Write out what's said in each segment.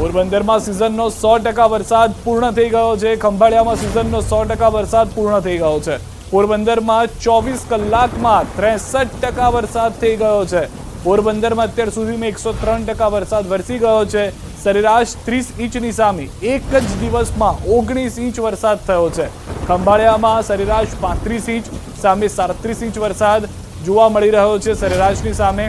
પોરબંદરમાં સિઝનનો 100% વરસાદ પૂર્ણ થઈ ગયો છે। ખંભાળિયામાં સિઝનનો 100% વરસાદ પૂર્ણ થઈ ગયો છે। પોરબંદરમાં 24 કલાકમાં 63% વરસાદ થઈ ગયો છે। પોરબંદરમાં અત્યાર સુધીમાં 103% વરસાદ વરસી ગયો છે। સરેરાશ 30 ઇંચની સામે એક જ દિવસમાં 19 ઇંચ વરસાદ થયો છે। ખંભાળિયામાં સરેરાશ 35 ઇંચ સામે 37 ઇંચ વરસાદ જોવા મળી રહ્યો છે। સરેરાશની સામે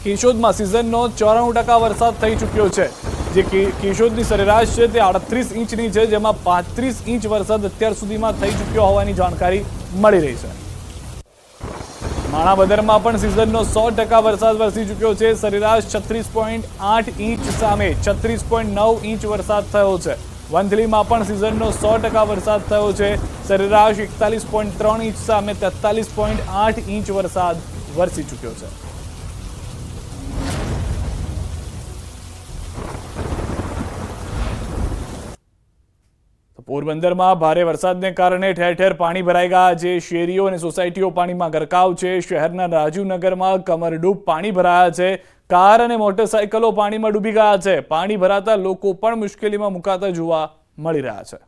કેશોદમાં સિઝનનો 94% વરસાદ થઈ ચૂક્યો છે। જે કેશોદની સરેરાશ છે તે 38 ઇંચની છે, જેમાં 35 ઇંચ વરસાદ અત્યાર સુધીમાં થઈ ચૂક્યો હોવાની જાણકારી મળી રહી છે। માણાવદરમાં પણ સિઝનનો 100% વરસાદ વરસી ચૂક્યો છે। સરેરાશ 36.8 ઇંચ સામે 36.9 ઇંચ વરસાદ થયો છે। વંથલીમાં પણ સિઝનનો 100% વરસાદ થયો છે। સરેરાશ 41.3 ઇંચ સામે 43.8 ઇંચ વરસાદ વરસી ચૂક્યો છે। પોરબંદરમાં ભારે વરસાદને કારણે ઠેર ઠેર પાણી ભરાઈ ગયા છે। શેરીઓ અને સોસાયટીઓ પાણીમાં ગરકાવ છે। શહેરના રાજીવનગરમાં કમરડૂબ પાણી ભરાયા છે। કાર અને મોટરસાયકલો પાણીમાં ડૂબી ગયા છે। પાણી ભરાતા લોકો પણ મુશ્કેલીમાં મુકાતા જોવા મળી રહ્યા છે।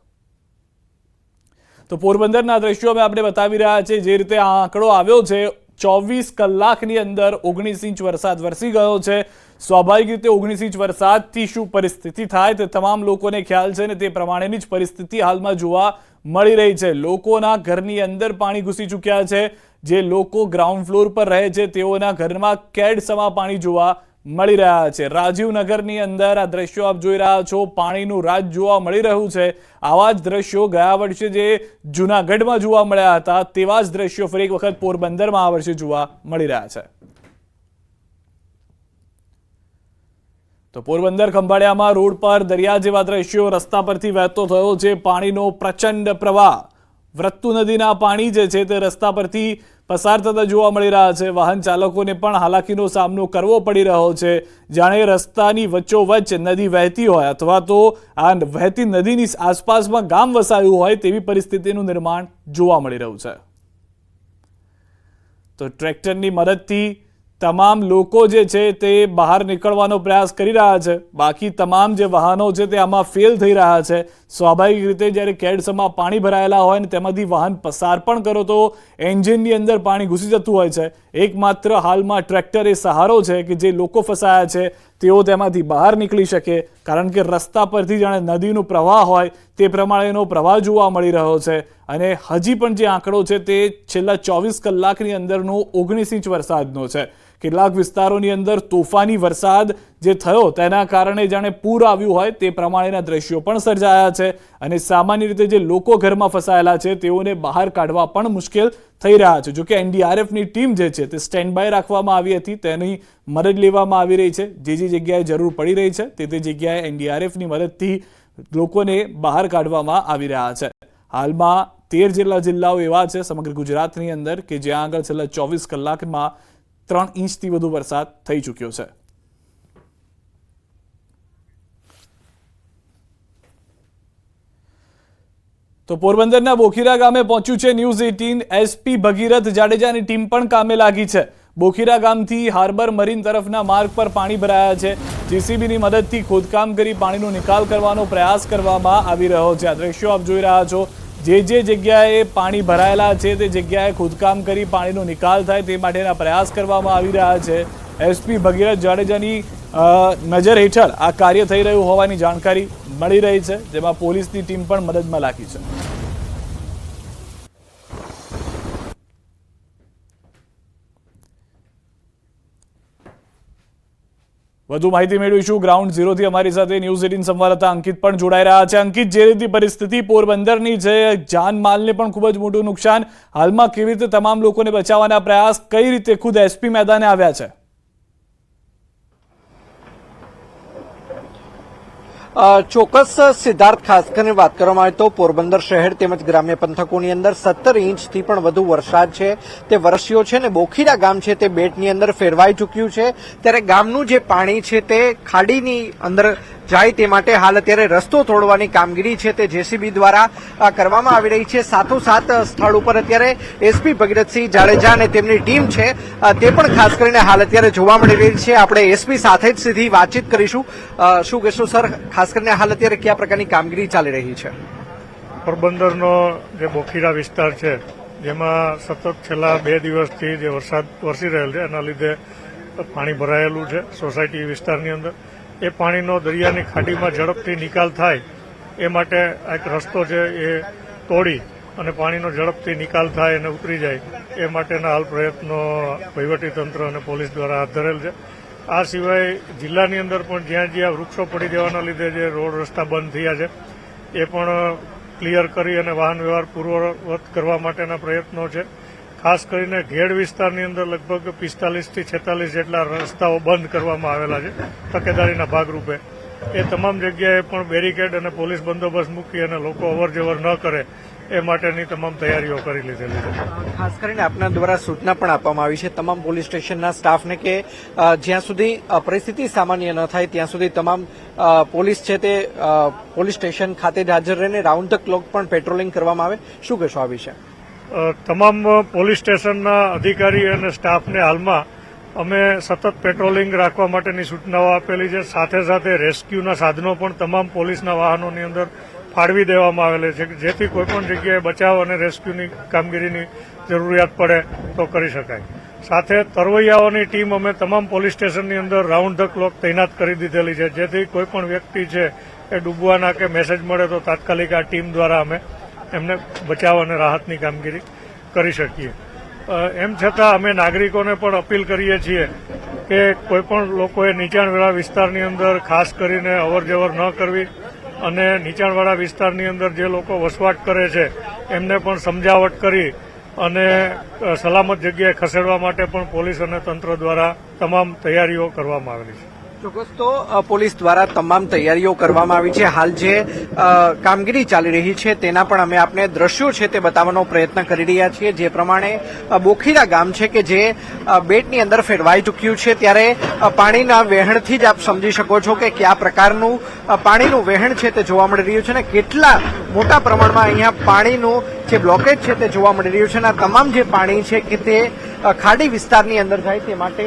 તો પોરબંદરના દ્રશ્યો અમે આપણે બતાવી રહ્યા છે। જે રીતે આ આંકડો આવ્યો છે, 24 કલાકની અંદર 19 ઇંચ વરસાદ વરસી ગયો છે। સ્વાભાવિક રીતે 19 ઇંચ વરસાદથી શું પરિસ્થિતિ થાય તે તમામ લોકોને ખ્યાલ છે, ને તે પ્રમાણેની જ પરિસ્થિતિ હાલમાં જોવા મળી રહી છે। લોકોના ઘરની અંદર પાણી ઘૂસી ચૂક્યા છે। જે લોકો ગ્રાઉન્ડ ફ્લોર પર રહે છે તેઓના ઘરમાં કેડસમા પાણી જોવા મળી રહ્યા છે। રાજીવનગરની અંદર આ દ્રશ્યો આપ જોઈ રહ્યા છો, પાણીનું રાજ જોવા મળી રહ્યું છે। આવા જ દ્રશ્યો ગયા વર્ષે જે જૂનાગઢમાં જોવા મળ્યા હતા તેવા જ દ્રશ્યો ફરી એક વખત પોરબંદરમાં આ વર્ષે જોવા મળી રહ્યા છે। તો પોરબંદર ખંભાળિયામાં રોડ પર દરિયા જેવા દ્રશ્યો રસ્તા પરથી વહેતો થયો છે। પાણીનો પ્રચંડ પ્રવાહ, વૃત્તુ નદીના પાણી જે છે તે રસ્તા પરથી પસાર થતા જોવા મળી રહ્યા છે। વાહન ચાલકોને પણ હાલાકીનો સામનો કરવો પડી રહ્યો છે। જાણે રસ્તાની વચ્ચોવચ્ચ નદી વહેતી હોય અથવા તો આ વહેતી નદીની આસપાસમાં ગામ વસાયું હોય તેવી પરિસ્થિતિનું નિર્માણ જોવા મળી રહ્યું છે। તો ટ્રેક્ટરની મદદથી તમામ લોકો જે છે તે બહાર નીકળવાનો પ્રયાસ કરી રહ્યા છે। બાકી તમામ જે વાહનો છે તે આમાં ફેલ થઈ રહ્યા છે। સ્વાભાવિક રીતે જ્યારે કેડસમાં પાણી ભરાયેલા હોય ને તેમાંથી વાહન પસાર પણ કરો તો એન્જિનની અંદર પાણી ઘૂસી જતું હોય છે। એકમાત્ર હાલમાં ટ્રેક્ટર એ સહારો છે કે જે લોકો ફસાયા છે તેઓ તેમાંથી બહાર નીકળી શકે, કારણ કે રસ્તા પરથી જાણે નદીનો પ્રવાહ હોય તે પ્રમાણેનો પ્રવાહ જોવા મળી રહ્યો છે। અને હજી પણ જે આંકડો છે તે છેલ્લા 24 કલાકની અંદરનો 19 ઇંચ વરસાદનો છે। કેટલાક વિસ્તારોની અંદર તોફાની વરસાદ જે થયો તેના કારણે જાણે પૂર આવ્યું હોય તે પ્રમાણેના દ્રશ્યો પણ સર્જાયા છે। અને સામાન્ય રીતે જે લોકો ઘરમાં ફસાયેલા છે તેઓને બહાર કાઢવા પણ મુશ્કેલ થઈ રહ્યા છે। જોકે એનડીઆરએફની ટીમ જે છે તે સ્ટેન્ડ બાય રાખવામાં આવી હતી, તેની મદદ લેવામાં આવી રહી છે। જે જગ્યાએ જરૂર પડી રહી છે તે જગ્યાએ એનડીઆરએફની મદદથી લોકોને બહાર કાઢવામાં આવી રહ્યા છે। હાલમાં 13 જેટલા જિલ્લાઓ એવા છે સમગ્ર ગુજરાતની અંદર કે જ્યાં આગળ છેલ્લા 24 કલાકમાં 3 ઇંચથી વધુ વરસાદ થઈ ચૂક્યો છે। તો પોરબંદરના બોખીરા ગામે પહોંચ્યું છે ન્યૂઝ 18। એસપી ભગીરથ જાડેજાની ટીમ પણ કામે લાગી છે। બોખીરા ગામથી હાર્બર મરીન તરફના માર્ગ પર પાણી ભરાયા છે। જેસીબીની મદદથી ખોદકામ કરી પાણીનો નિકાલ કરવાનો પ્રયાસ કરવામાં આવી રહ્યો છે। આ દ્રશ્યો આપ જોઈ રહ્યા છો। જે જગ્યાએ પાણી ભરાયેલા છે તે જગ્યાએ ખોદકામ કરી પાણીનો નિકાલ થાય તે માટેના પ્રયાસ કરવામાં આવી રહ્યા છે। એસપી ભગીરથ જાડેજાની નજર હેઠળ આ કાર્ય થઈ રહ્યું હોવાની જાણકારી મળી રહી છે, જેમાં પોલીસની ટીમ પણ મદદમાં લાગી છે। વધુ માહિતી મેળવીશું ગ્રાઉન્ડ ઝીરોથી। અમારી સાથે ન્યૂઝ 18 સંવાદદાતા અંકિત પણ જોડાઈ રહ્યા છે। અંકિત, જે રીતે પરિસ્થિતિ પોરબંદરની છે, જાનમાલને પણ ખૂબ જ મોટું નુકસાન, હાલમાં કેવી રીતે તમામ લોકોને બચાવવાના પ્રયાસ, કઈ રીતે ખુદ એસપી મેદાને આવ્યા છે? ચોક્કસ સિદ્ધાર્થ, ખાસ કરીને વાત કરવામાં આવે તો પોરબંદર શહેર તેમજ ગ્રામ્ય પંથકોની અંદર 17 ઇંચથી પણ વધુ વરસાદ છે તે વરસ્યો છે ને બોખીરા ગામ છે તે બેટની અંદર ફેરવાઈ ચૂક્યું છે। ત્યારે ગામનું જે પાણી છે તે ખાડીની અંદર જાય તે માટે હાલ અત્યારે રસ્તો તોડવાની કામગીરી છે તે જેસીબી દ્વારા કરવામાં આવી રહી છે. સાથોસાથ સ્થળ ઉપર અત્યારે એસપી ભગીરથસિંહ જાડેજા અને તેમની ટીમ છે તે પણ ખાસ કરીને હાલ અત્યારે જોવા મળી રહી છે. આપણે એસપી સાથે જ સીધી વાતચીત કરીશું. શું કહેશો સર, ખાસ કરીને હાલ અત્યારે કયા પ્રકારની કામગીરી ચાલી રહી છે? પોરબંદરનો જે બોખીરા વિસ્તાર છે જેમાં સતત છેલ્લા 2 દિવસથી જે વરસાદ વરસી રહેલ છે એના લીધે પાણી ભરાયેલું છે સોસાયટી વિસ્તારની અંદર. એ પાણીનો દરિયાની ખાડીમાં ઝડપથી નિકાલ થાય એ માટે એક રસ્તો છે એ તોડી અને પાણીનો ઝડપથી નિકાલ થાય અને ઉતરી જાય એ માટેના હાલ પ્રયત્નો વહીવટીતંત્ર અને પોલીસ દ્વારા હાથ ધરેલ છે. આ સિવાય જિલ્લાની અંદર પણ જ્યાં જ્યાં વૃક્ષો પડી દેવાના લીધે જે રોડ રસ્તા બંધ થયા છે એ પણ ક્લિયર કરી અને વાહન વ્યવહાર પૂર્વવત કરવા માટેના પ્રયત્નો છે. ખાસ કરીને ઘેડ વિસ્તારની અંદર લગભગ 45 થી 46 જેટલા રસ્તાઓ બંધ કરવામાં આવેલા છે તકેદારીના ભાગરૂપે. એ તમામ જગ્યાએ પણ બેરિકેડ અને પોલીસ બંદોબસ્ત મૂકી અને લોકો અવરજવર ન કરે એ માટેની તમામ તૈયારીઓ કરી લીધેલી છે. ખાસ કરીને આપના દ્વારા સૂચના પણ આપવામાં આવી છે તમામ પોલીસ સ્ટેશનના સ્ટાફને કે જ્યાં સુધી પરિસ્થિતિ સામાન્ય ન થાય ત્યાં સુધી તમામ પોલીસ છે તે પોલીસ સ્ટેશન ખાતે જ હાજર રહીને રાઉન્ડ ધ ક્લોક પણ પેટ્રોલિંગ કરવામાં આવે. શું કહેશો આ વિશે? તમામ પોલીસ સ્ટેશનના અધિકારી અને સ્ટાફને હાલમાં અમે સતત પેટ્રોલિંગ રાખવા માટેની સૂચનાઓ આપેલી છે. સાથે સાથે રેસ્ક્યુના સાધનો પણ તમામ પોલીસના વાહનોની અંદર ફાળવી દેવામાં આવેલી છે જેથી કોઈપણ જગ્યાએ બચાવ અને રેસ્ક્યુની કામગીરીની જરૂરિયાત પડે તો કરી શકાય. સાથે તરવૈયાઓની ટીમ અમે તમામ પોલીસ સ્ટેશનની અંદર રાઉન્ડ ધ ક્લોક તૈનાત કરી દીધેલી છે જેથી કોઈપણ વ્યક્તિ છે એ ડૂબવાના કે મેસેજ મળે તો તાત્કાલિક આ ટીમ દ્વારા અમે એમને બચાવ અને રાહતની કામગીરી કરી શકીએ. એમ છતાં અમે નાગરિકોને પણ અપીલ કરીએ છીએ કે કોઈપણ લોકોએ નીચાણવાળા વિસ્તારની અંદર ખાસ કરીને અવરજવર ન કરવી અને નીચાણવાળા વિસ્તારની અંદર જે લોકો વસવાટ કરે છે એમને પણ સમજાવટ કરી અને સલામત જગ્યાએ ખસેડવા માટે પણ પોલીસ અને તંત્ર દ્વારા તમામ તૈયારીઓ કરવામાં આવેલી છે. ચોક્કસ તો પોલીસ દ્વારા તમામ તૈયારીઓ કરવામાં આવી છે. હાલ જે કામગીરી ચાલી રહી છે તેના પણ અમે આપને દ્રશ્યો છે તે બતાવવાનો પ્રયત્ન કરી રહ્યા છીએ. જે પ્રમાણે બોખીરા ગામ છે કે જે બેટની અંદર ફેરવાઈ ચૂક્યું છે ત્યારે પાણીના વહેણથી જ આપ સમજી શકો છો કે કયા પ્રકારનું પાણીનું વહેણ છે તે જોવા મળી રહ્યું છે અને કેટલા મોટા પ્રમાણમાં અહીંયા પાણીનું જે બ્લોકેજ છે તે જોવા મળી રહ્યું છે અને આ તમામ જે પાણી છે કે તે ખાડી વિસ્તારની અંદર જાય તે માટે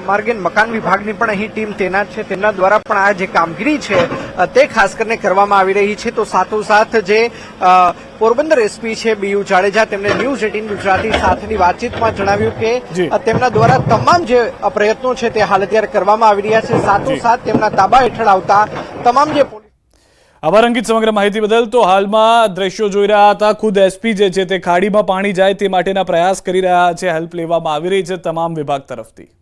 માર્ગેન મકાન વિભાગની પણ અહીં ટીમ તૈનાત છે. તેમના દ્વારા પણ આ જે કામગીરી છે તે ખાસ કરીને કરવામાં આવી રહી છે. તો સાથોસાથ જે પોરબંદર એસપી છે બીયુ જાડેજા તેમને ન્યૂઝ 18 ગુજરાતી સાથેની વાતચીતમાં જણાવ્યું કે તેમના દ્વારા તમામ જે પ્રયત્નો છે તે હાલ અત્યારે કરવામાં આવી રહ્યા છે. સાથોસાથ તેમના તાબા હેઠળ આવતા તમામ જે આભાર અંકિત સમગ્ર માહિતી બદલ. તો હાલમાં દ્રશ્યો જોઈ રહ્યા હતા. ખુદ એસપી જે છે તે ખાડીમાં પાણી જાય તે માટેના પ્રયાસ કરી રહ્યા છે. હેલ્પ લેવામાં આવી રહી છે તમામ વિભાગ તરફથી.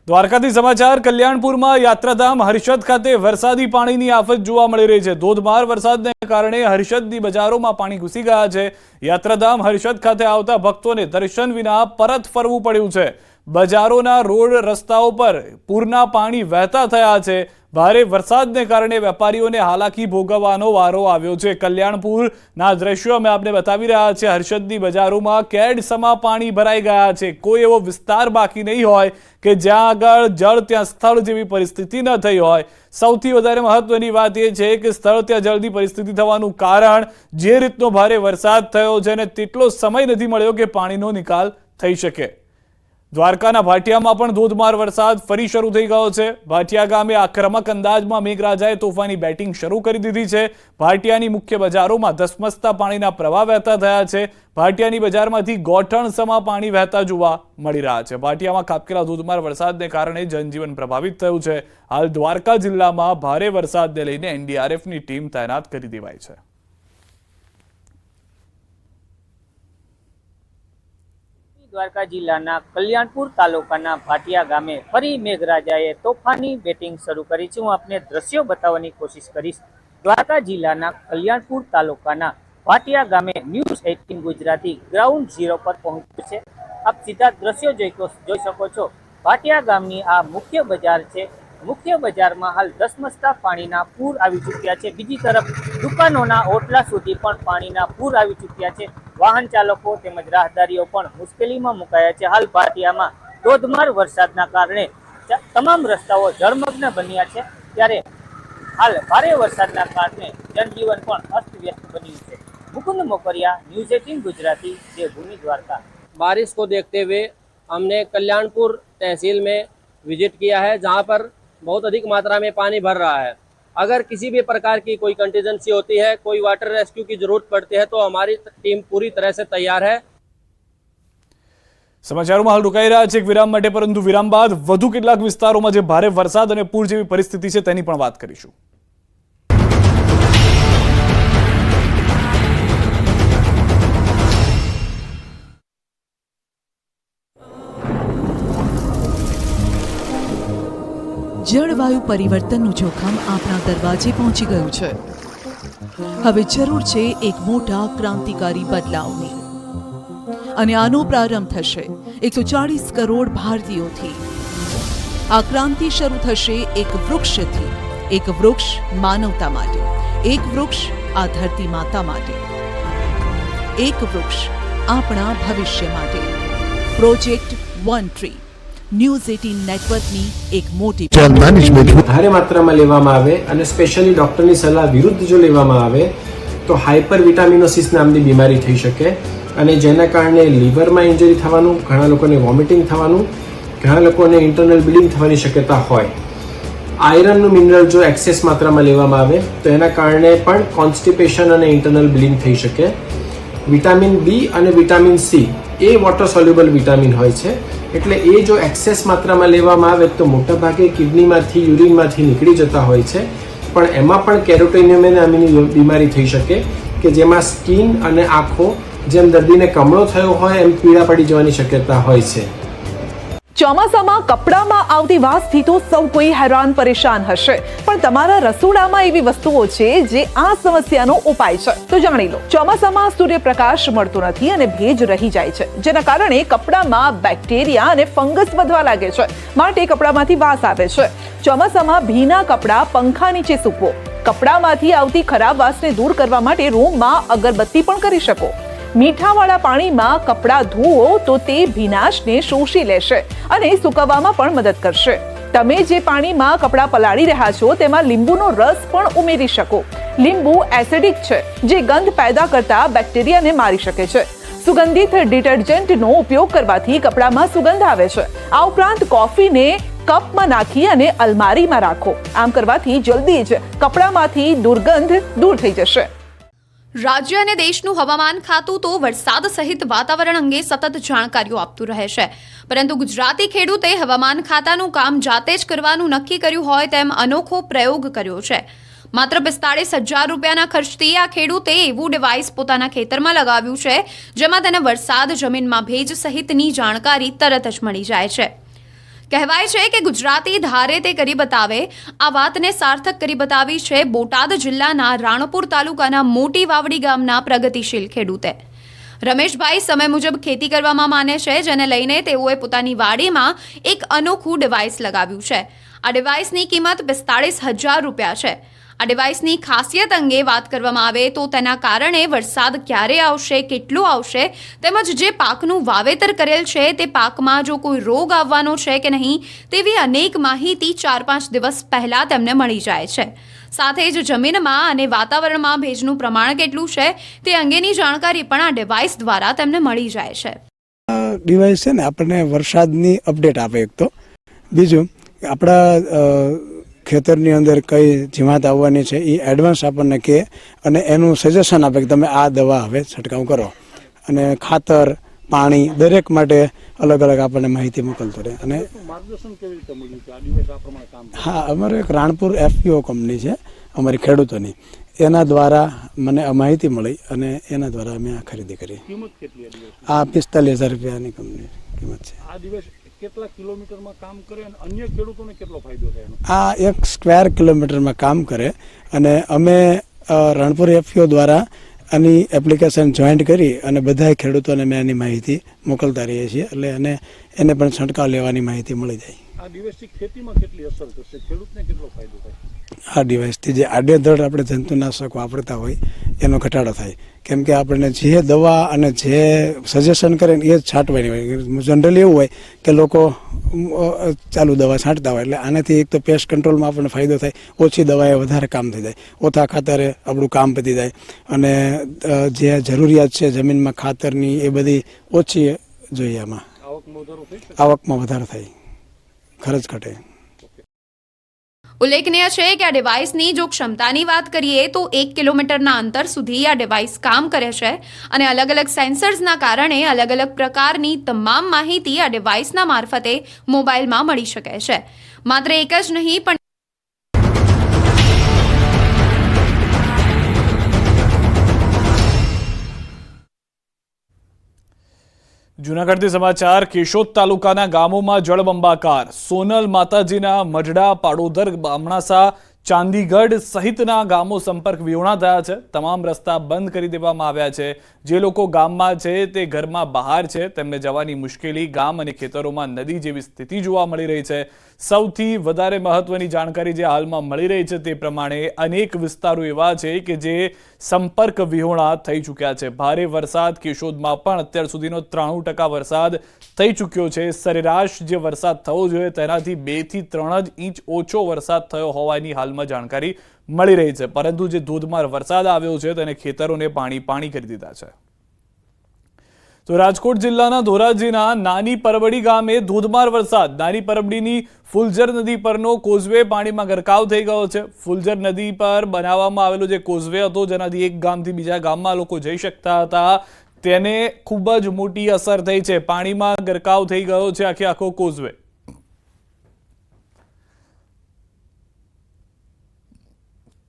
દ્વારકાથી સમાચાર. કલ્યાણપુરમાં યાત્રાધામ હર્ષદ ખાતે વરસાદી પાણીની આફત જોવા મળી રહી છે. ધોધમાર વરસાદને કારણે હર્ષદની બજારોમાં પાણી ઘૂસી ગયા છે. યાત્રાધામ હર્ષદ ખાતે આવતા ભક્તોને દર્શન વિના પરત ફરવું પડ્યું છે. બજારોના રોડ રસ્તાઓ પર પૂરના પાણી વહેતા થયા છે. ભારે વરસાદને કારણે વેપારીઓને હાલાકી ભોગવવાનો વારો આવ્યો છે. કલ્યાણપુરના દ્રશ્યો અમે આપને બતાવી રહ્યા છે. હર્ષદની બજારોમાં કેડસમા પાણી ભરાઈ ગયા છે. કોઈ એવો વિસ્તાર બાકી નહીં હોય કે જ્યાં આગળ જળ ત્યાં સ્થળ જેવી પરિસ્થિતિ ન થઈ હોય. સૌથી વધારે મહત્વની વાત એ છે કે સ્થળ ત્યાં જળની પરિસ્થિતિ થવાનું કારણ જે રીતનો ભારે વરસાદ થયો છે અને તેટલો સમય નથી મળ્યો કે પાણીનો નિકાલ થઈ શકે. દ્વારકાના ભાટિયામાં પણ ધોધમાર વરસાદ ફરી શરૂ થઈ ગયો છે. ભાટિયા ગામે આક્રમક અંદાજમાં મેઘરાજાએ તોફાની બેટિંગ શરૂ કરી દીધી છે. ભાટિયાની મુખ્ય બજારોમાં ધસમસતા પાણીના પ્રવાહ વહેતા થયા છે. ભાટિયાની બજારમાંથી ગોઠણસમા પાણી વહેતા જોવા મળી રહ્યા છે. ભાટિયામાં ખાબકેલા ધોધમાર વરસાદને કારણે જનજીવન પ્રભાવિત થયું છે. હાલ દ્વારકા જિલ્લામાં ભારે વરસાદને લઈને એનડીઆરએફની ટીમ તૈનાત કરી દેવાઈ છે. દ્વારકા જિલ્લાના કલ્યાણપુર તાલુકાના ભાટિયા ગામે ફરી મેઘરાજાએ તોફાની બેટિંગ શરૂ કરી છે. હું આપને દ્રશ્યો બતાવવાની કોશિશ કરીશ. દ્વારકા જિલ્લાના કલ્યાણપુર તાલુકાના ભાટિયા ગામે ન્યૂઝ 18 ગુજરાતી ગ્રાઉન્ડ ઝીરો પર પહોંચ્યું છે. આપ સીધા દ્રશ્યો જોઈ શકો છો. ભાટિયા ગામની આ મુખ્ય બજાર છે. મુખ્ય બજારમાં હાલ ધસમસતા પાણીના પૂર આવી ચૂક્યા છે. બીજી તરફ દુકાનોના ઓટલા સુધી પણ પાણીના પૂર આવી ચૂક્યા છે. વાહન ચાલકો તેમજ રાહદારીઓ પણ મુશ્કેલીમાં મુકાયા છે. હાલ ભાટિયામાં ધોધમાર વરસાદના કારણે તમામ રસ્તાઓ જળમગ્ન બન્યા છે। ત્યારે હાલ ભારે વરસાદના કારણે જનજીવન પણ અસ્તવ્યસ્ત બન્યું છે। મુકુંદ મોકરિયા, ન્યૂઝ 18 ગુજરાતી, દેવભૂમિ દ્વારકા। बारिश को देखते हुए हमने कल्याणपुर तहसील में विजिट किया है, जहां पर बहुत अधिक मात्रा में पानी भर रहा है। अगर किसी भी प्रकार की कोई कंटीजेंसी होती है, कोई वाटर रेस्क्यू की जरूरत पड़ती है, तो हमारी टीम पूरी तरह से तैयार है। સમાચારોમાં હાલ રોકાઈ રહ્યા છે એક વિરામ માટે, પરંતુ વિરામ બાદ વધુ કેટલાક વિસ્તારોમાં જે ભારે વરસાદ અને પૂર જેવી પરિસ્થિતિ છે તેની પણ વાત કરીશું। જળવાયુ પરિવર્તનનું જોખમ આપણા દરવાજે પહોંચી ગયું છે। હવે જરૂર છે એક મોટા ક્રાંતિકારી બદલાવની, અને આનો પ્રારંભ થશે 140 કરોડ ભારતીયોથી। આ ક્રાંતિ શરૂ થશે એક વૃક્ષથી। એક વૃક્ષ માનવતા માટે, એક વૃક્ષ આ ધરતી માતા માટે, એક વૃક્ષ આપણા ભવિષ્ય માટે। પ્રોજેક્ટ વન ટ્રી ન્યૂઝ 18 નેટવર્કની એક મોટી ભારે માત્રામાં લેવામાં આવે અને સ્પેશિયલી ડોક્ટરની સલાહ વિરુદ્ધ જો લેવામાં આવે તો હાઇપર વિટામિનોસિસ નામની બીમારી થઈ શકે, અને જેના કારણે લીવરમાં ઇન્જરી થવાનું, ઘણા લોકોને વોમિટિંગ થવાનું, ઘણા લોકોને ઇન્ટરનલ બ્લીડિંગ થવાની શક્યતા હોય। આયરનનું મિનરલ જો એક્સેસ માત્રામાં લેવામાં આવે તો એના કારણે પણ કોન્સ્ટિપેશન અને ઇન્ટરનલ બ્લીડિંગ થઈ શકે। વિટામિન બી અને વિટામિન સી એ વોટર સોલ્યુબલ વિટામિન હોય છે, એટલે એ જો એક્સેસ માત્રામાં લેવામાં આવે તો મોટાભાગે કિડનીમાંથી, યુરિનમાંથી નીકળી જતા હોય છે, પણ એમાં પણ કેરોટિનિયમ નામની બીમારી થઈ શકે કે જેમાં સ્કિન અને આંખો જેમ દર્દીને કમળો થયો હોય એમ પીળા પડી જવાની શક્યતા હોય છે। ચોમાસામાં કપડામાં આવતી વાસથી તો સૌ કોઈ હેરાન પરેશાન હશે, પણ તમારા રસોડામાં એવી વસ્તુઓ છે જે આ સમસ્યાનો ઉપાય છે, તો જાણી લો। ચોમાસામાં સૂર્યપ્રકાશ મળતો નથી અને ભેજ રહી જાય છે, જેના કારણે કપડામાં બેક્ટેરિયા અને ફંગસ વધવા લાગે છે, માટે કપડામાંથી વાસ આવે છે। ચોમાસામાં ભીના કપડા પંખા નીચે સૂકવો। કપડામાંથી આવતી ખરાબ વાસને દૂર કરવા માટે રૂમમાં અગરબત્તી પણ કરી શકો। મીઠાવાળા પાણીમાં કપડાં ધોવો તો તે ભીનાશને શોષી લેશે અને સૂકવવામાં પણ મદદ કરશે। તમે જે પાણીમાં કપડાં પલાળી રહ્યા છો તેમાં લીંબુનો રસ પણ ઉમેરી શકો। લીંબુ એસિડિક છે, જે ગંધ પેદા કરતા બેક્ટેરિયાને મારી શકે છે। સુગંધિત ડિટર્જન્ટનો ઉપયોગ કરવાથી કપડામાં સુગંધ આવે છે। આ ઉપરાંત કોફીને કપમાં નાખી અને અલમારીમાં રાખો। આમ કરવાથી જલ્દી જ કપડામાંથી દુર્ગંધ દૂર થઈ જશે। રાજ્ય અને દેશનું હવામાન ખાતું તો વરસાદ સહિત વાતાવરણ અંગે સતત જાણકારીઓ આપતું રહે છે, પરંતુ ગુજરાતી ખેડૂતે હવામાન ખાતાનું કામ જાતે જ કરવાનું નક્કી કર્યું હોય તેમ અનોખો પ્રયોગ કર્યો છે। માત્ર 45,000 રૂપિયાના ખર્ચથી આ ખેડૂતે એવું ડિવાઇસ પોતાના ખેતરમાં લગાવ્યું છે, જેમાં તેને વરસાદ, જમીનમાં ભેજ સહિતની જાણકારી તરત જ મળી જાય છે। કહેવાય છે કે ગુજરાતી ધારે તે કરી બતાવે। આ વાતને સાર્થક કરી બતાવી છે બોટાદ જિલ્લાના રાણપુર તાલુકાના મોટી વાવડી ગામના પ્રગતિશીલ ખેડૂતે। રમેશભાઈ સમય મુજબ ખેતી કરવામાં માને છે, જેને લઈને તેઓએ પોતાની વાડીમાં એક અનોખું ડિવાઇસ લગાવ્યું છે। આ ડિવાઇસની કિંમત 45,000 રૂપિયા છે। આ ડિવાઇસની ખાસિયત અંગે વાત કરવામાં આવે તો તેના કારણે વરસાદ ક્યારે આવશે, કેટલો આવશે, તેમજ જે પાકનું વાવેતર કરેલ છે તે પાકમાં જો કોઈ રોગ આવવાનો છે કે નહીં તેવી અનેક માહિતી 4-5 દિવસ પહેલા તેમને મળી જાય છે। સાથે જ જમીનમાં અને વાતાવરણમાં ભેજનું પ્રમાણ કેટલું છે તે અંગેની જાણકારી પણ આ ડિવાઇસ દ્વારા તેમને મળી જાય છે। ડિવાઇસ છે ને આપણને વરસાદની અપડેટ આપે, એક તો બીજું આપણા ખેતરની અંદર કઈ જીવાત આવવાની છે એ એડવાન્સ આપણને કહે અને એનું સજેશન આપે કે તમે આ દવા હવે છંટકાવ કરો, અને ખાતર, પાણી દરેક માટે અલગ અલગ આપણને માહિતી મોકલતો રહે। અને હા, અમારે એક રાણપુર FPO કંપની છે અમારી ખેડૂતોની, એના દ્વારા મને આ માહિતી મળી અને એના દ્વારા અમે આ ખરીદી કરી। આ 45,000 રૂપિયાની કંપની કિંમત છે। કેટલા કિલોમીટરમાં કામ કરે અને અન્ય ખેડૂતોને કેટલો ફાયદો થાય? આ 1 સ્ક્વેર કિલોમીટરમાં કામ કરે, અને અમે રણપુર FPO દ્વારા આની એપ્લિકેશન જોઈન્ટ કરી અને બધા ખેડૂતોને મેં આની માહિતી મોકલતા રહીએ છીએ, એટલે એને પણ છંટકાવ લેવાની માહિતી મળી જાય। આ ડિવાઇસથી ખેતીમાં કેટલી અસર થશે, ખેડૂતને કેટલો ફાયદો થાય? આ ડિવાઇસથી જે આડેધડ આપણે જંતુનાશક વાપરતા હોય એનો ઘટાડો થાય. કેમ કે આપણને જે દવા અને જે સજેશન કરે ને એ જ છાંટવાની હોય. જનરલી એવું હોય કે લોકો ચાલુ દવા છાંટતા હોય, એટલે આનાથી એક તો પેસ્ટ કંટ્રોલમાં આપણને ફાયદો થાય, ઓછી દવાએ વધારે કામ થઈ જાય, ઓછા ખાતરે આપણું કામ પતી જાય, અને જે જરૂરિયાત છે જમીનમાં ખાતરની એ બધી ઓછી જોઈએ. આમાં આવકમાં વધારો થાય, ખર્ચ ઘટે. ઉલ્લેખનીય છે કે આ ડિવાઇસની જો ક્ષમતાની વાત કરીએ તો 1 કિલોમીટરના અંતર સુધી આ ડિવાઇસ કામ કરે છે અને અલગ અલગ સેન્સર્સના કારણે અલગ અલગ પ્રકારની તમામ માહિતી આ ડિવાઇસના મારફતે મોબાઈલમાં મળી શકે છે. માત્ર એક જ નહીં પણ જૂનાગઢથી સમાચાર. કેશોદ તાલુકાના ગામોમાં જળબંબાકાર. સોનલ માતાજીના મઢડા, પાડોદર, બામણાસા, ચાંદીગઢ સહિતના ગામો સંપર્ક વિહોણા થયા છે. તમામ રસ્તા બંધ કરી દેવામાં આવ્યા છે. જે લોકો ગામમાં છે તે ઘરમાં બહાર છે, તેમને જવાની મુશ્કેલી, ગામ અને ખેતરોમાં નદી જેવી સ્થિતિ જોવા મળી રહી છે. સૌથી વધારે મહત્વની જાણકારી જે હાલમાં મળી રહી છે તે પ્રમાણે અનેક વિસ્તારો એવા છે કે જે સંપર્ક વિહોણા થઈ ચૂક્યા છે. ભારે વરસાદ કેશોદમાં પણ અત્યાર સુધીનો 93% વરસાદ થઈ ચૂક્યો છે. સરેરાશ જે વરસાદ થવો જોઈએ તેનાથી 2 થી 3 જ ઇંચ ઓછો વરસાદ થયો હોવાની હાલમાં જાણકારી મળી રહી છે. પરંતુ જે ધોધમાર વરસાદ આવ્યો છે તેને ખેતરોને પાણી કરી દીધા છે. તો રાજકોટ જિલ્લાના ધોરાજીના નાની પરબડી ગામે ધોધમાર વરસાદ. નાની પરબડીની ફુલઝર નદી પરનો કોઝવે પાણીમાં ગરકાવ થઈ ગયો છે. ફુલઝર નદી પર બનાવવામાં આવેલો જે કોઝવે હતો જેનાથી એક ગામથી બીજા ગામમાં લોકો જઈ શકતા હતા, તેને ખૂબ જ મોટી અસર થઈ છે. પાણીમાં ગરકાવ થઈ ગયો છે આખો કોઝવે.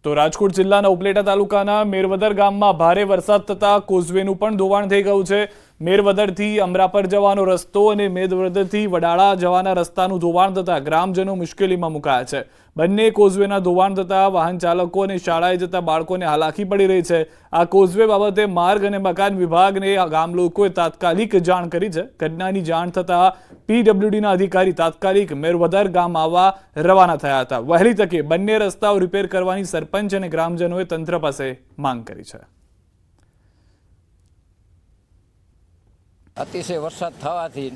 તો રાજકોટ જિલ્લાના ઉપલેટા તાલુકાના મેરવદર ગામમાં ભારે વરસાદ થતા કોઝવેનું પણ ધોવાણ થઈ ગયું છે. મેરવદરથી અમરાપર જવાનો રસ્તો અને મેરવદરથી વડાળા જવાના રસ્તાનું ધોવાણ થતા ગ્રામજનો મુશ્કેલીમાં મુકાયા છે. બંને કોઝવેના ધોવાણ થતા વાહન ચાલકો અને શાળાએ જતા બાળકોને હાલાકી પડી રહી છે. આ કોઝવે બાબતે માર્ગ અને મકાન વિભાગને ગામ લોકોએ તાત્કાલિક જાણ કરી છે. ઘટનાની જાણ થતા પીડબ્લ્યુડીના અધિકારી તાત્કાલિક મેરવદર ગામ આવવા રવાના થયા હતા. વહેલી તકે બંને રસ્તાઓ રિપેર કરવાની સરપંચ અને ગ્રામજનોએ તંત્ર પાસે માંગ કરી છે. અતિશય વરસાદ થવાથી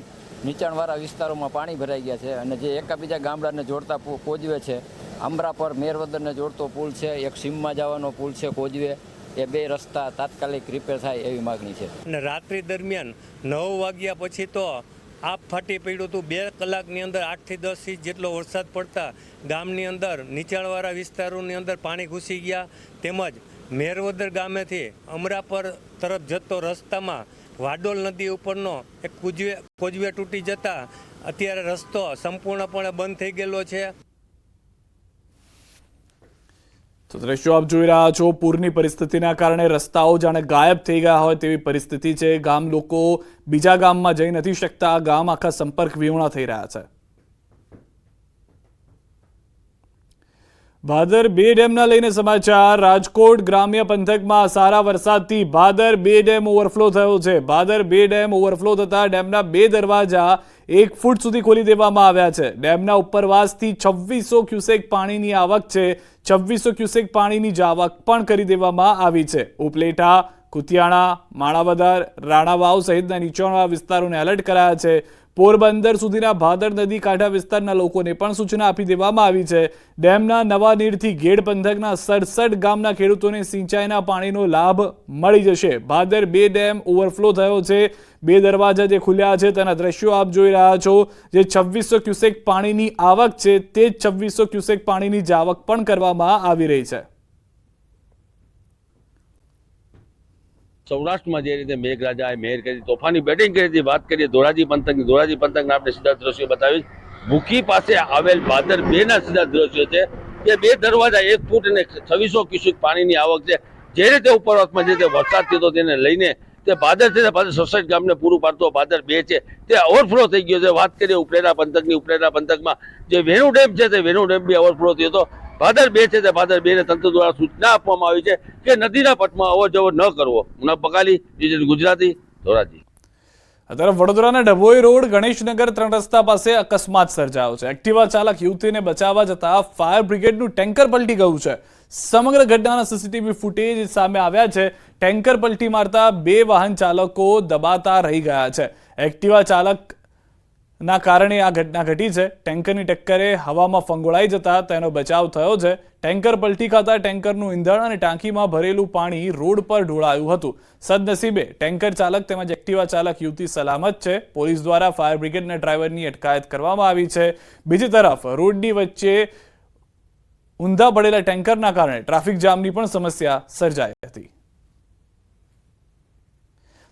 નીચાણવાળા વિસ્તારોમાં પાણી ભરાઈ ગયા છે અને જે એકાબીજા ગામડાને જોડતા કોઝવે છે, અમરાપર મેરવદરને જોડતો પુલ છે, એક સીમમાં જવાનો પુલ છે કોઝવે, એ 2 રસ્તા તાત્કાલિક રિપેર થાય એવી માગણી છે. અને રાત્રિ દરમિયાન 9 વાગ્યા પછી તો આપ ફાટી પડ્યું હતું. 2 કલાકની અંદર 8 થી 10 ઇંચ જેટલો વરસાદ પડતા ગામની અંદર નીચાણવાળા વિસ્તારોની અંદર પાણી ઘૂસી ગયા. તેમજ મેરવદર ગામેથી અમરાપર તરફ જતો રસ્તામાં વાડોલ નદી ઉપરનો એક કોઝવે તૂટી જતા અત્યારે રસ્તો સંપૂર્ણપણે બંધ થઈ ગયેલો છે. તો દ્રશ્યો આપ જોઈ રહ્યા છો. પૂરની પરિસ્થિતિના કારણે રસ્તાઓ જાણે ગાયબ થઈ ગયા હોય તેવી પરિસ્થિતિ છે. ગામ લોકો બીજા ગામમાં જઈ નથી શકતા. ગામ આખા સંપર્ક વિહોણા થઈ રહ્યા છે. ભાદર 2 ડેમના લઈને સમાચાર. રાજકોટ ગ્રામ્ય પંથકમાં સારા વરસાદથી ભાદર 2 ડેમ ઓવરફ્લો થયો છે. ભાદર 2 ડેમ ઓવરફ્લો થતા ડેમના 2 દરવાજા 1 ફૂટ સુધી ખોલી દેવામાં આવ્યા છે. ડેમના ઉપરવાસથી 2600 ક્યુસેક પાણીની આવક છે. 2600 ક્યુસેક પાણીની જ આવક પણ કરી દેવામાં આવી છે. ઉપલેટા, કુતિયાણા, માણાવદર, રાણાવાવ સહિતના નીચાણવાળા વિસ્તારોને એલર્ટ કરાયા છે. પોરબંદર સુધીના ભાદર નદી કાંઠા વિસ્તારના લોકોને પણ સૂચના આપી દેવામાં આવી છે. ડેમના નવા નીરથી ગેડ પંથકના 67 ગામના ખેડૂતોને સિંચાઈના પાણીનો લાભ મળી જશે. ભાદર 2 ડેમ ઓવરફ્લો થયો છે. 2 દરવાજા જે ખુલ્યા છે તેના દ્રશ્યો આપ જોઈ રહ્યા છો. જે 2600 ક્યુસેક પાણીની આવક છે તે 2600 ક્યુસેક પાણીની જ આવક પણ કરવામાં આવી રહી છે. સૌરાષ્ટ્રમાં જે રીતે મેઘરાજાએ મહેર કરી, તોફાની બેટિંગ કરી હતી, વાત કરીએ ધોરાજી પંથકના આપણે સીધા દ્રશ્યો બતાવીશ. ભૂખી પાસે આવેલ ભાદર 2 ના સીધા દ્રશ્યો છે કે 2 દરવાજા 1 ફૂટ અને 2600 ક્યુસેક પાણીની આવક છે. જે રીતે ઉપરવાસમાં જે વરસાદ થયો તેને લઈને તે ભાદર છે, ભાદર 67 ગામને પૂરું પાડતો ભાદર 2 છે તે ઓવરફ્લો થઈ ગયો છે. વાત કરીએ ઉપલેટા પંથકમાં જે વેણુ ડેમ છે તે વેણુ ડેમ બી ઓવરફ્લો થયો હતો. ભાદર 2 છે તે ભાદર 2 ને તંત્ર દ્વારા સૂચના આપવામાં આવી છે કે નદીના પટમાં અવર જવર ન કરવો. બકાલી, ગુજરાતી, ધોરાજી. આ તરફ વડોદરાના ડભોઈ રોડ ગણેશનગર 3 રસ્તા પાસે અકસ્માત સર્જાયો છે. એક્ટિવા ચાલક યુવતીને બચાવવા જતા ફાયર બ્રિગેડનું ટેન્કર પલટી ગયું છે. સમગ્ર ઘટનાના સીસીટીવી ફૂટેજ સામે આવ્યા છે. ટેન્કર પલટી મારતા 2 વાહન ચાલકો દબાતા રહી ગયા છે. એક્ટિવા ચાલકના કારણે આ ઘટના ઘટી છે. ટેન્કરની ટક્કરે હવામાં ફંગોળાઈ જતા તેનો બચાવ થયો છે. ટેન્કર પલટી ખાતા ટેન્કરનું ઈંધણ અને ટાંકીમાં ભરેલું પાણી રોડ પર ઢોળાયું હતું. સદનસીબે ટેન્કર ચાલક તેમજ એક્ટિવા ચાલક યુવતી સલામત છે. પોલીસ દ્વારા ફાયર બ્રિગેડના ડ્રાઈવરની અટકાયત કરવામાં આવી છે. બીજી તરફ રોડની વચ્ચે ઊંધા પડેલા ટેન્કરના કારણે ટ્રાફિક જામની પણ સમસ્યા સર્જાઈ હતી.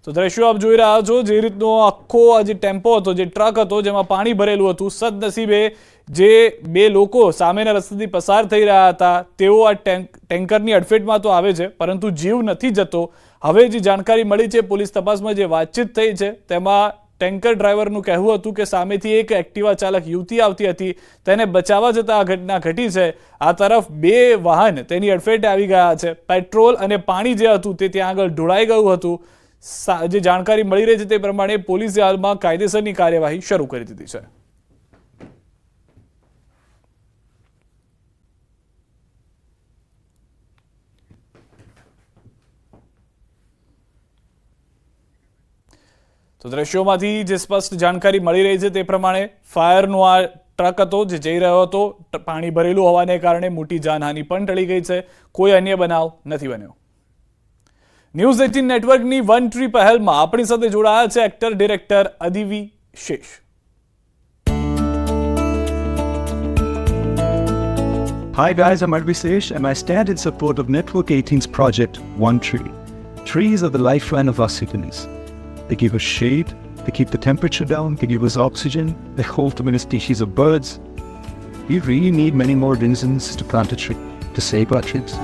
તો દ્રશ્યો આપ જોઈ રહ્યા છો, જે રીતનો આખો આ જે ટેમ્પો હતો, જે ટ્રક હતો જેમાં પાણી ભરેલું હતું, સદનસીબે જે 2 લોકો સામેના રસ્તેથી પસાર થઈ રહ્યા હતા તેઓ આ ટેન્કરની અડફેટમાં તો આવે છે, પરંતુ જીવ નથી જતો. હવે જે જાણકારી મળી છે, પોલીસ તપાસમાં જે વાતચીત થઈ છે તેમાં ટેન્કર ડ્રાઈવરનું કહેવું હતું કે સામેથી એક એક્ટિવા ચાલક યુવતી આવતી હતી, તેને બચાવવા જતાં આ ઘટના ઘટી છે. આ તરફ 2 વાહન તેની અડફેટે આવી ગયા છે. પેટ્રોલ અને પાણી જે હતું તે ત્યાં આગળ ઢોળાઈ ગયું હતું. જે જાણકારી મળી રહી છે તે પ્રમાણે પોલીસે હાલમાં કાયદેસરની કાર્યવાહી શરૂ કરી દીધી છે. તો દ્રશ્યોમાંથી જે સ્પષ્ટ જાણકારી મળી રહી છે તે પ્રમાણે ફાયરનો આ ટ્રક હતો જે જઈ રહ્યો હતો. પાણી ભરેલું હોવાને કારણે મોટી જાનહાનિ પણ ટળી ગઈ છે. કોઈ અન્ય બનાવ નથી બન્યો. ન્યૂઝ 18 નેટવર્કની વન ટ્રી પહેલમાં આપણી સાથે જોડાયા છે એક્ટર ડિરેક્ટર અદિવી શેષ. Hi guys, I'm Advi Sesh and I stand in support of Network 18's project One Tree. Trees are the lifeline of our cities. They give us shade, they keep the temperature down, they give us oxygen, they hold to many species of birds. We really need many more reasons to plant a tree, to save our trees.